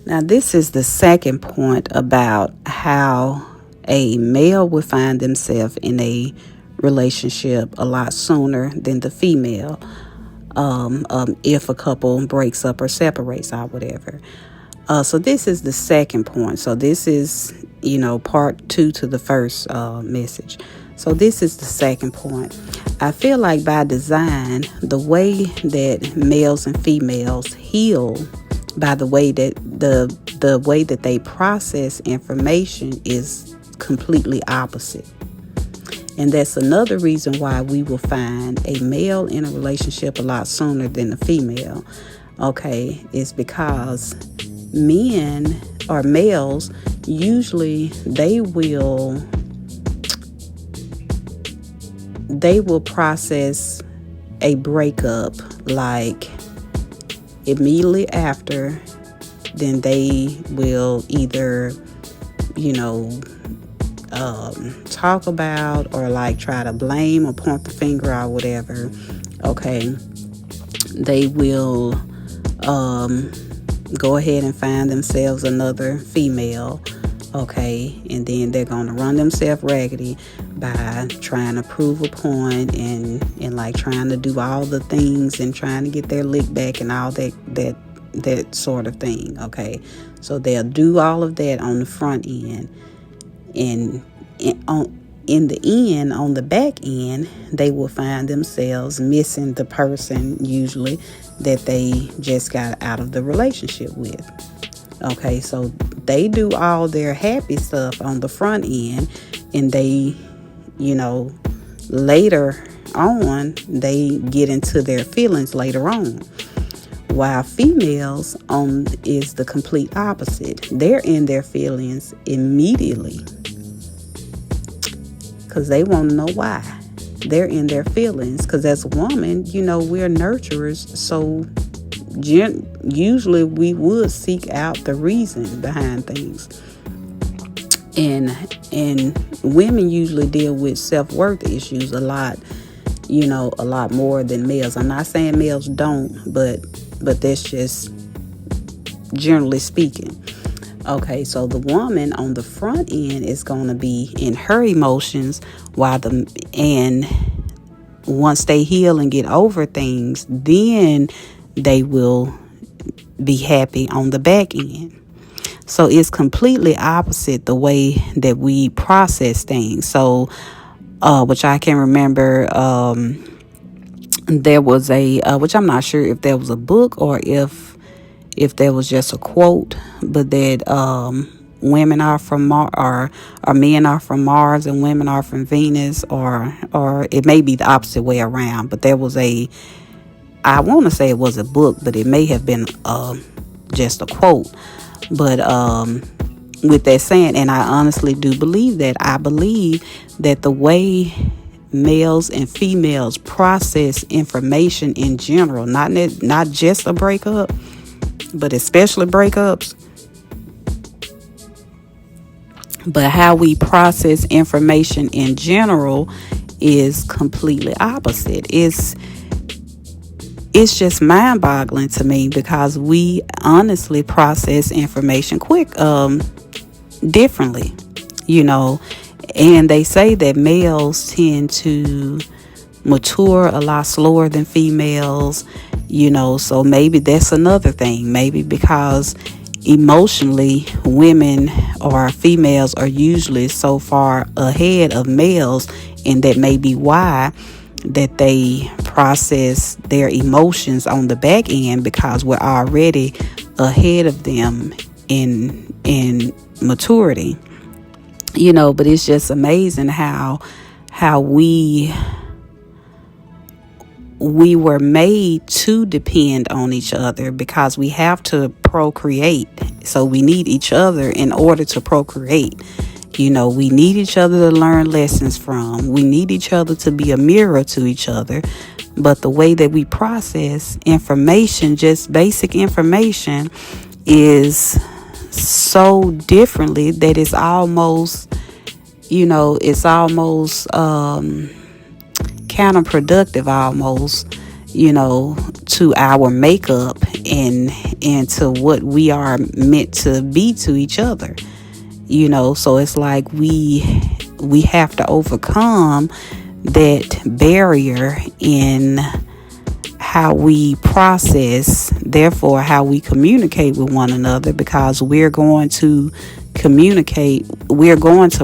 Now, this is the second point about how a male would find themselves in a relationship a lot sooner than the female, if a couple breaks up or separates or whatever. So this is the second point. So this is, part two to the first message. So this is the second point. I feel like by design, the way that males and females heal, by the way that the way that they process information is completely opposite. And that's another reason why we will find a male in a relationship a lot sooner than a female. Okay, it's because men or males, usually they will process a breakup like immediately after. Then they will either talk about or like try to blame or point the finger or whatever. Okay, they will go ahead and find themselves another female. Okay, and then they're going to run themselves raggedy by trying to prove a point and like trying to do all the things and trying to get their lick back and all that sort of thing. Okay, so they'll do all of that on the front end, and in the end, on the back end, they will find themselves missing the person usually that they just got out of the relationship with. Okay, so they do all their happy stuff on the front end, and they, later on, they get into their feelings later on. While females is the complete opposite. They're in their feelings immediately because they want to know why. They're in their feelings because as a woman, we're nurturers, so usually we would seek out the reason behind things. And women usually deal with self-worth issues a lot more than males. I'm not saying males don't, but that's just generally speaking. Okay, so the woman on the front end is going to be in her emotions and once they heal and get over things, then they will be happy on the back end. So it's completely opposite the way that we process things. So, which I can remember, there was which I'm not sure if there was a book or if there was just a quote, but that women are from Mars, or men are from Mars and women are from Venus, or it may be the opposite way around. But there was I want to say it was a book, but it may have been just a quote. But with that saying, and I honestly do believe that, I believe that the way males and females process information in general, not just a breakup, but especially breakups, but how we process information in general is completely opposite. It's just mind-boggling to me because we honestly process information differently, and they say that males tend to mature a lot slower than females, so maybe that's another thing. Maybe because emotionally women or females are usually so far ahead of males, and that may be why that they process their emotions on the back end, because we're already ahead of them in maturity. But it's just amazing how we were made to depend on each other, because we have to procreate. So we need each other in order to procreate. We need each other to learn lessons from. We need each other to be a mirror to each other. But the way that we process information, just basic information, is so differently that it's almost counterproductive almost. to our makeup and to what we are meant to be to each other. So it's like we have to overcome that barrier in how we process, therefore how we communicate with one another, because we're going to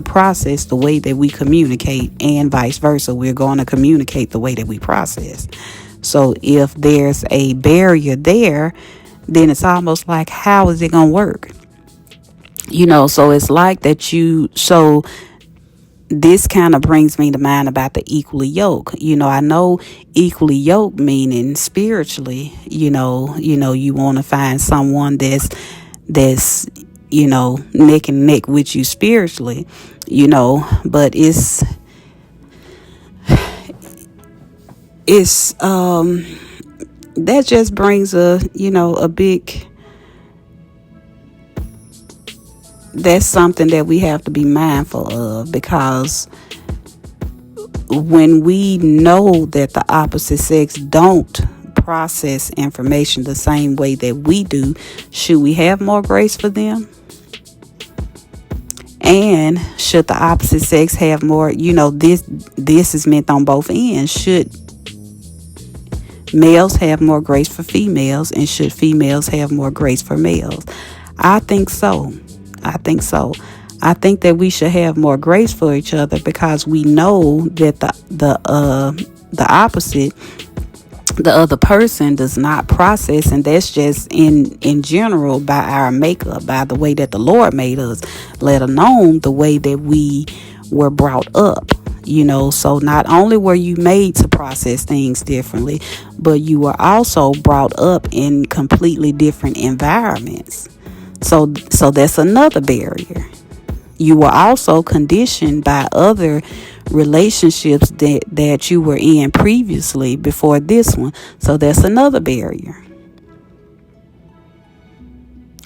process the way that we communicate, and vice versa. We're going to communicate the way that we process. So if there's a barrier there, then it's almost like, how is it going to work? So it's like that so this kind of brings me to mind about the equally yoked. I know equally yoked meaning spiritually, you want to find someone that's neck and neck with you spiritually, but it's that just brings a big, that's something that we have to be mindful of, because when we know that the opposite sex don't process information the same way that we do, should we have more grace for them? And should the opposite sex have more, this is meant on both ends. Should males have more grace for females, and should females have more grace for males? I think so. I think that we should have more grace for each other, because we know that the opposite, the other person, does not process, and that's just in general by our makeup, by the way that the Lord made us, let alone the way that we were brought up. So not only were you made to process things differently, but you were also brought up in completely different environments. So that's another barrier. You were also conditioned by other relationships that you were in previously before this one. So that's another barrier.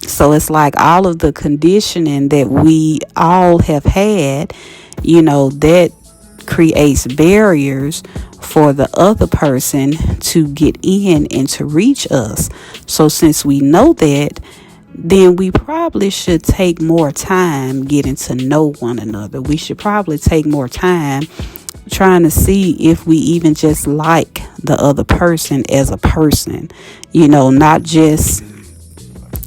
So it's like all of the conditioning that we all have had, that creates barriers for the other person to get in and to reach us. So since we know that, then we probably should take more time getting to know one another. We should probably take more time trying to see if we even just like the other person as a person, not just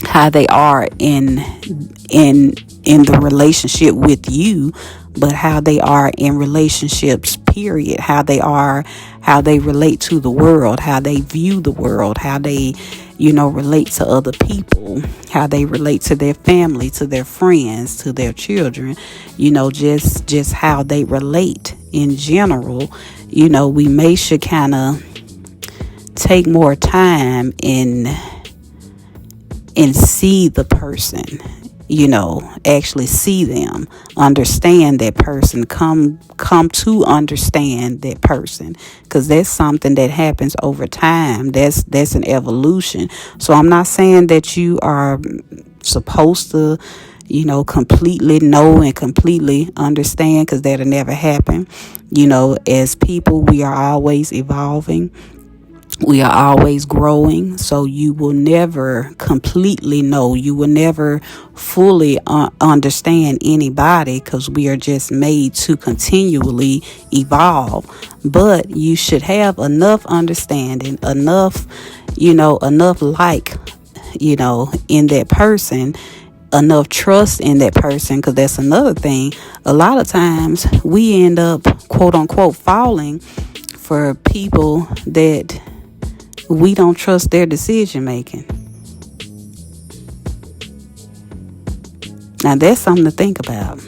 how they are in the relationship with you, but how they are in relationships, period. How they relate to the world, how they view the world, how they, relate to other people, how they relate to their family, to their friends, to their children, just how they relate in general. We should kind of take more time and see the person, actually see them, understand that person, come to understand that person, because that's something that happens over time. That's an evolution. So I'm not saying that you are supposed to completely know and completely understand, because that'll never happen. As people, we are always evolving. We are always growing, so you will never completely know. You will never fully understand anybody, because we are just made to continually evolve. But you should have enough understanding, enough in that person, enough trust in that person, because that's another thing. A lot of times we end up, quote unquote, falling for people that we don't trust their decision making. Now that's something to think about.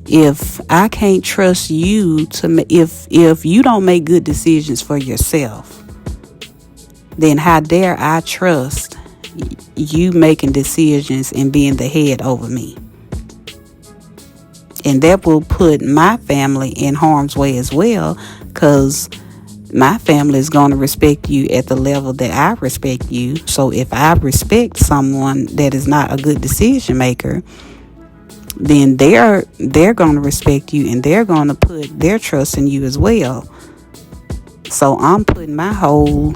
If I can't trust you if you don't make good decisions for yourself, then how dare I trust you making decisions and being the head over me? And that will put my family in harm's way as well, because my family is going to respect you at the level that I respect you. So if I respect someone that is not a good decision maker, then they're going to respect you, and they're going to put their trust in you as well. So I'm putting my whole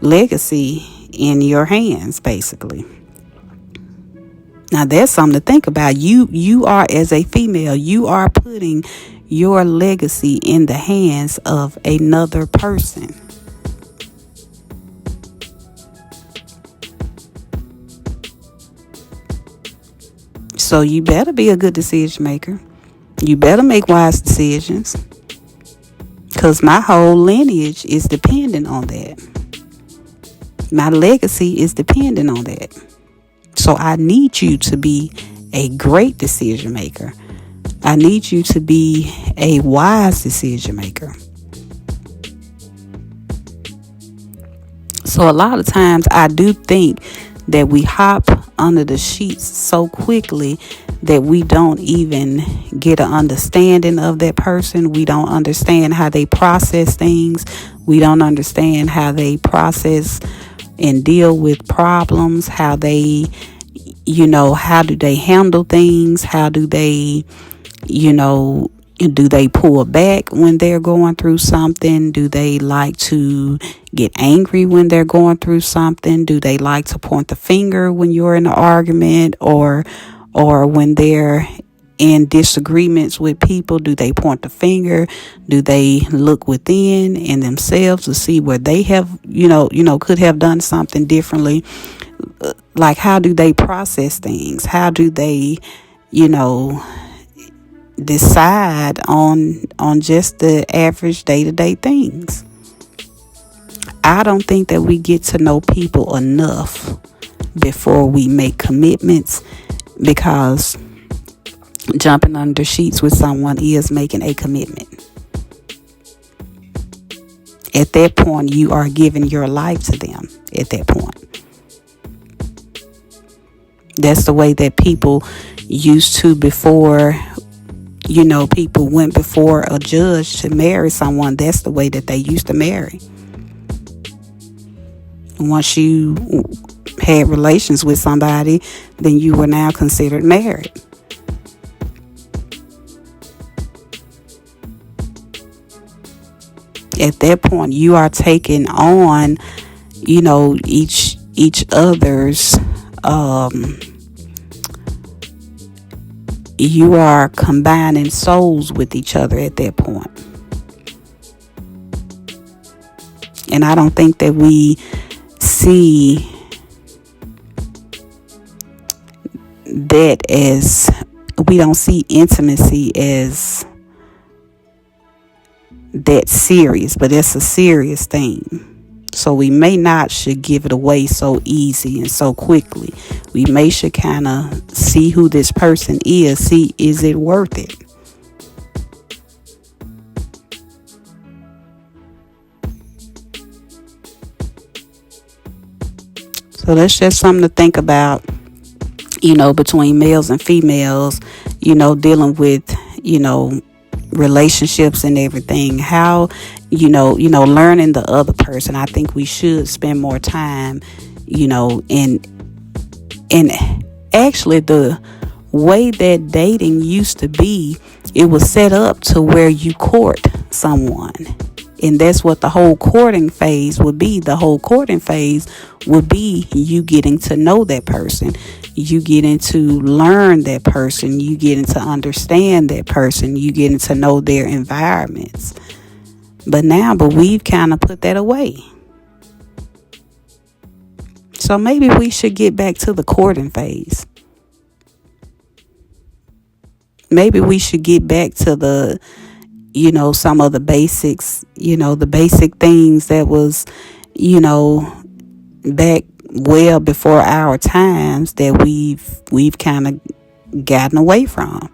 legacy in your hands, basically. Now that's something to think about. You are, as a female, you are putting your legacy in the hands of another person. So you better be a good decision maker. You better make wise decisions. Because my whole lineage is dependent on that. My legacy is dependent on that. So I need you to be a great decision maker. I need you to be a wise decision maker. So a lot of times I do think that we hop under the sheets so quickly that we don't even get an understanding of that person. We don't understand how they process things. We don't understand how they process and deal with problems, how they, how do they handle things? How do they, do they pull back when they're going through something? Do they like to get angry when they're going through something? Do they like to point the finger when you're in an argument, or when they're in disagreements with people? Do they point the finger? Do they look within in themselves to see where they have, could have done something differently? Like, how do they process things? How do they, decide on just the average day-to-day things? I don't think that we get to know people enough before we make commitments, because jumping under sheets with someone is making a commitment. At that point, you are giving your life to them. At that point, that's the way that people used to before. People went before a judge to marry someone. That's the way that they used to marry. Once you had relations with somebody, then you were now considered married. At that point, you are taking on, each other's, you are combining souls with each other at that point. And I don't think that we see that as, we don't see intimacy as that serious, but it's a serious thing. So we may not should give it away so easy and so quickly. We may should kind of see who this person is. See, is it worth it? So that's just something to think about, between males and females, dealing with, relationships and everything. How, learning the other person. I think we should spend more time, and actually the way that dating used to be, it was set up to where you court someone. And that's what the whole courting phase would be. The whole courting phase would be you getting to know that person. You getting to learn that person. You getting to understand that person. You getting to know their environments. But we've kind of put that away. So maybe we should get back to the courting phase. Maybe we should get back to the, some of the basics, the basic things that was, back well before our times, that we've kind of gotten away from.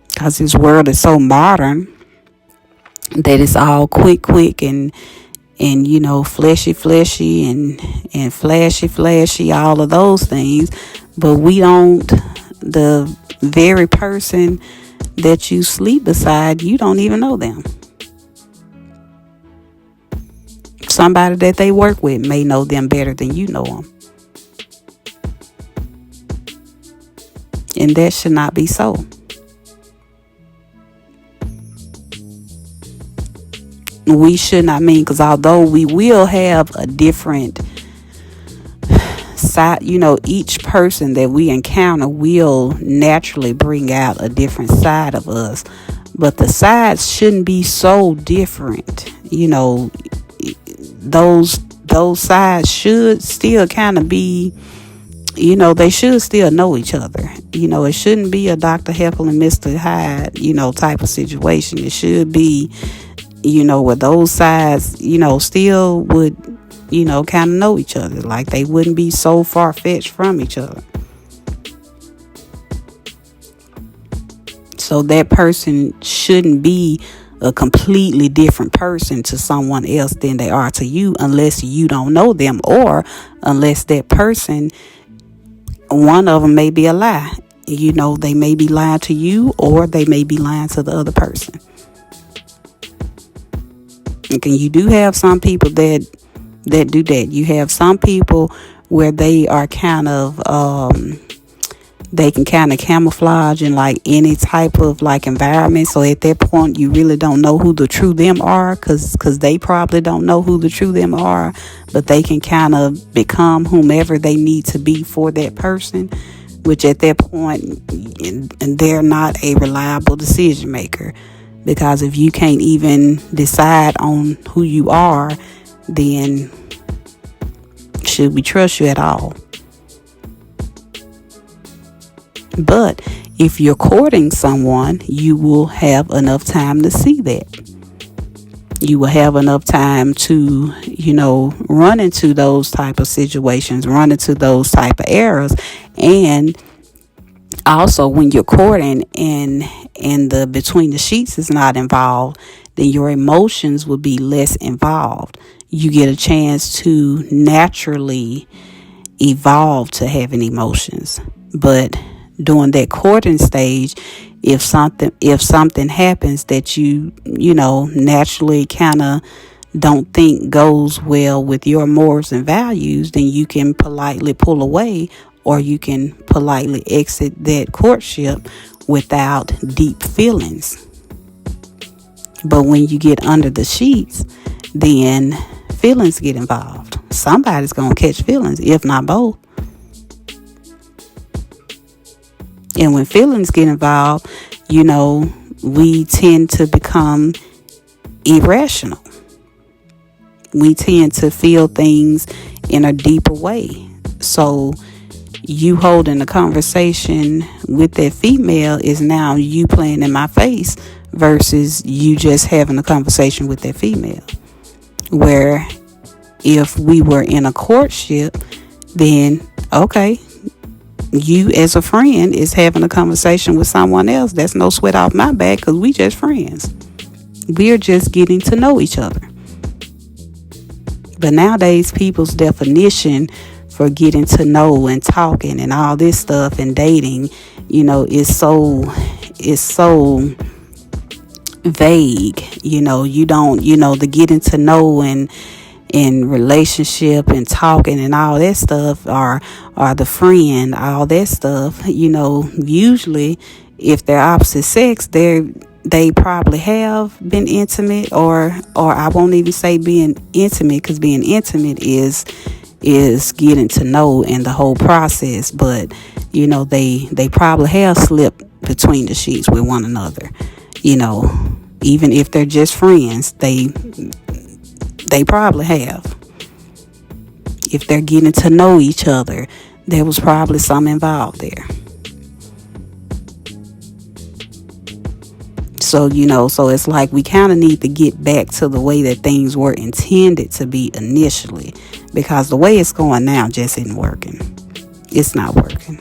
Because this world is so modern that it's all quick and fleshy and flashy, all of those things. But we don't, the very person that you sleep beside, you don't even know them. Somebody that they work with may know them better than you know them. And that should not be so. we should not mean, because although we will have a different side, each person that we encounter will naturally bring out a different side of us, but the sides shouldn't be so different. Those sides should still kind of be, they should still know each other. It shouldn't be a Dr. Jekyll and Mr. Hyde, type of situation. It should be, where those sides, still would, kind of know each other. Like, they wouldn't be so far-fetched from each other. So that person shouldn't be a completely different person to someone else than they are to you, unless you don't know them, or unless that person, one of them may be a lie. They may be lying to you, or they may be lying to the other person. And you do have some people that do that. You have some people where they are kind of they can kind of camouflage in like any type of like environment. So at that point, you really don't know who the true them are, because they probably don't know who the true them are, but they can kind of become whomever they need to be for that person, which at that point, and they're not a reliable decision maker. Because if you can't even decide on who you are, then should we trust you at all? But if you're courting someone, you will have enough time to see that. You will have enough time to, run into those type of situations, run into those type of errors. And also, when you're courting and the between the sheets is not involved, then your emotions will be less involved. You get a chance to naturally evolve to having emotions. But during that courting stage, if something happens that you naturally kind of don't think goes well with your morals and values, then you can politely pull away, or you can politely exit that courtship without deep feelings. But when you get under the sheets, then feelings get involved. Somebody's going to catch feelings, if not both. And when feelings get involved, we tend to become irrational. We tend to feel things in a deeper way. So you holding a conversation with that female is now you playing in my face, versus you just having a conversation with that female. Where if we were in a courtship, then okay, you as a friend is having a conversation with someone else. That's no sweat off my back, because we just friends. We're just getting to know each other. But nowadays, people's definition for getting to know and talking and all this stuff and dating, is so vague. You don't, the getting to know and relationship and talking and all that stuff, or the friend, all that stuff, usually if they're opposite sex, they probably have been intimate, or I won't even say being intimate, because being intimate is getting to know in the whole process. But they probably have slipped between the sheets with one another. Even if they're just friends, they probably have. If they're getting to know each other, there was probably some involved there. So, so it's like we kind of need to get back to the way that things were intended to be initially, because the way it's going now just isn't working. It's not working.